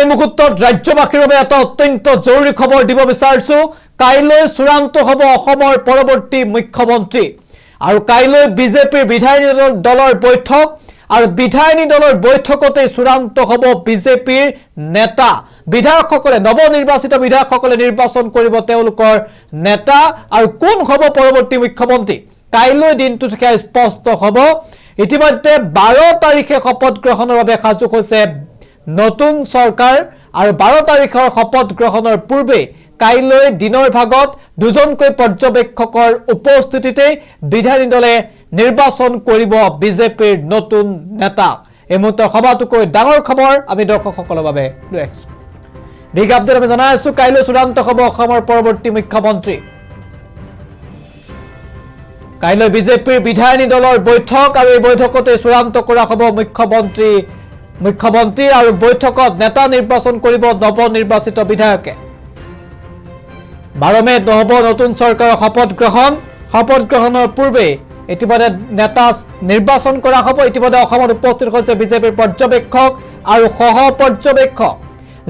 এই মুহূৰ্তত ৰাজ্যবাসীৰ বাবে এটা অত্যন্ত জৰুৰী খবৰ দিব বিচাৰিছো। কাইলৈ চূড়ান্ত হ'ব অসমৰ পৰৱৰ্তী মুখ্যমন্ত্ৰী আৰু কাইলৈ বিজেপিৰ বিধায়িনী দলৰ বৈঠক আৰু বিধায়িনী দলৰ বৈঠকতে চূড়ান্ত হ'ব বিজেপিৰ নেতা বিধায়কসকলে নৱনিৰ্বাচিত বিধায়কসকলে নিৰ্বাচন কৰিব তেওঁলোকৰ নেতা আৰু কোন হ'ব পৰৱৰ্তী মুখ্যমন্ত্ৰী কাইলৈ দিনটো থেকে স্পষ্ট হ'ব। ইতিমধ্যে 12 তাৰিখে শপত গ্ৰহণৰ বাবে সাজু হৈছে নতুন চৰকাৰ আৰু 12 তাৰিখৰ শপত গ্ৰহণৰ পূৰ্বে কাইলৈ দিনৰ ভাগত দুজনকৈ পৰ্যবেক্ষকৰ উপস্থিতিতে বিধায়িনী দলে নিৰ্বাচন কৰিব বিজেপিৰ নতুন নেতা। এই মুহূৰ্তৰ সভাটোকৈ ডাঙৰ খবৰ আমি দৰ্শকসকলৰ বাবে লৈ আহিছো। বিগ আপডেট আমি জনাই আছো কাইলৈ চূড়ান্ত হ'ব অসমৰ পৰৱৰ্তী মুখ্যমন্ত্ৰী। কাইলৈ বিজেপিৰ বিধায়িনী দলৰ বৈঠক আৰু এই বৈঠকতে চূড়ান্ত কৰা হ'ব মুখ্যমন্ত্ৰী আৰু বৈঠকত নেতা নিৰ্বাচন কৰিব নৱনিৰ্বাচিত বিধায়কে। 12 মেত নহ'ব নতুন চৰকাৰৰ শপত গ্ৰহণৰ পূৰ্বে ইতিমধ্যে নেতা নিৰ্বাচন কৰা হ'ব। ইতিমধ্যে অসমত উপস্থিত হৈছে বিজেপিৰ পৰ্যবেক্ষক আৰু সহ পৰ্যবেক্ষক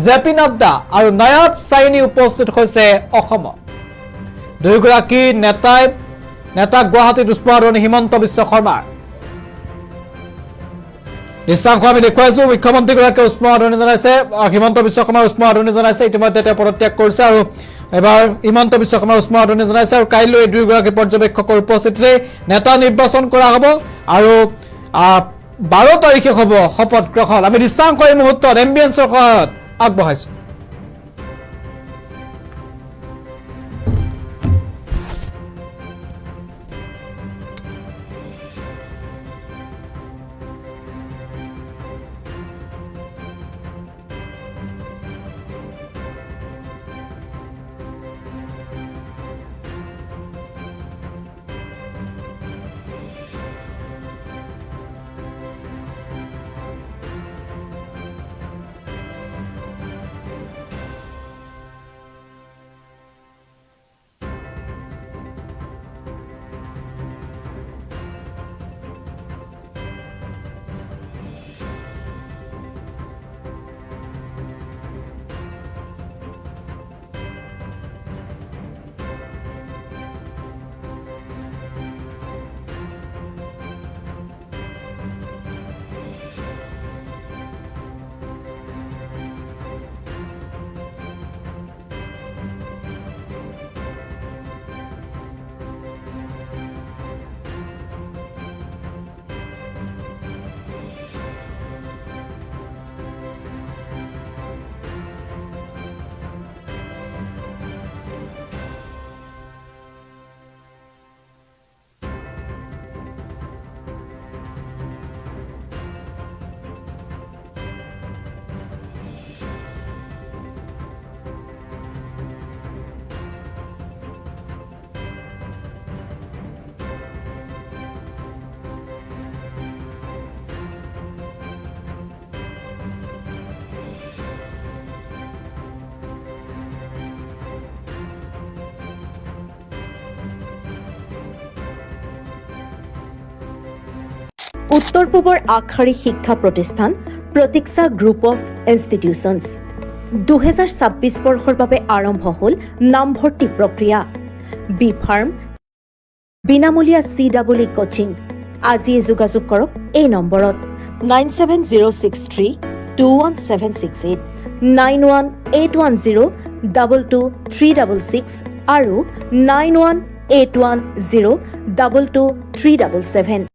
জেপি নাড্ডা আৰু নায়াব চাইনি উপস্থিত হৈছে অসমত। দুয়োগৰাকী নেতা গুৱাহাটীত উষ্ম আদৰণি হিমন্ত বিশ্ব শৰ্মাৰ দৃশ্যাংশ আমি দেখুৱাইছো। মুখ্যমন্ত্ৰীগৰাকীয়ে উষ্ম আদৰণি জনাইছে, হিমন্ত বিশ্ব শৰ্মাৰ উষ্ম আদৰণি জনাইছে। ইতিমধ্যে তেওঁ পদত্যাগ কৰিছে আৰু এবাৰ হিমন্ত বিশ্ব শৰ্মাৰ উষ্ম আদৰণি জনাইছে আৰু কাইলৈ এই দুয়োগৰাকী পৰ্যবেক্ষকৰ উপস্থিতিতে নেতা নিৰ্বাচন কৰা হ'ব আৰু 12 তাৰিখে হ'ব শপত গ্ৰহণ। আমি দৃশ্যাংশ এই মুহূৰ্তত এম্বিয়েন্সৰ সহায়ত আগবঢ়াইছো। উত্তৰ পূবৰ আগশাৰী শিক্ষা প্ৰতিষ্ঠান প্ৰতীক্ষা গ্ৰুপ অফ ইনষ্টিটিউচনছ 2026 বৰ্ষৰ বাবে আৰম্ভ হ'ল নামভৰ্তি প্ৰক্ৰিয়া। বি ফাৰ্ম বিনামূলীয়া CEE কোচিং আজিয়ে যোগাযোগ কৰক এই নম্বৰত 9706321768 9181022366 আৰু 9181022377।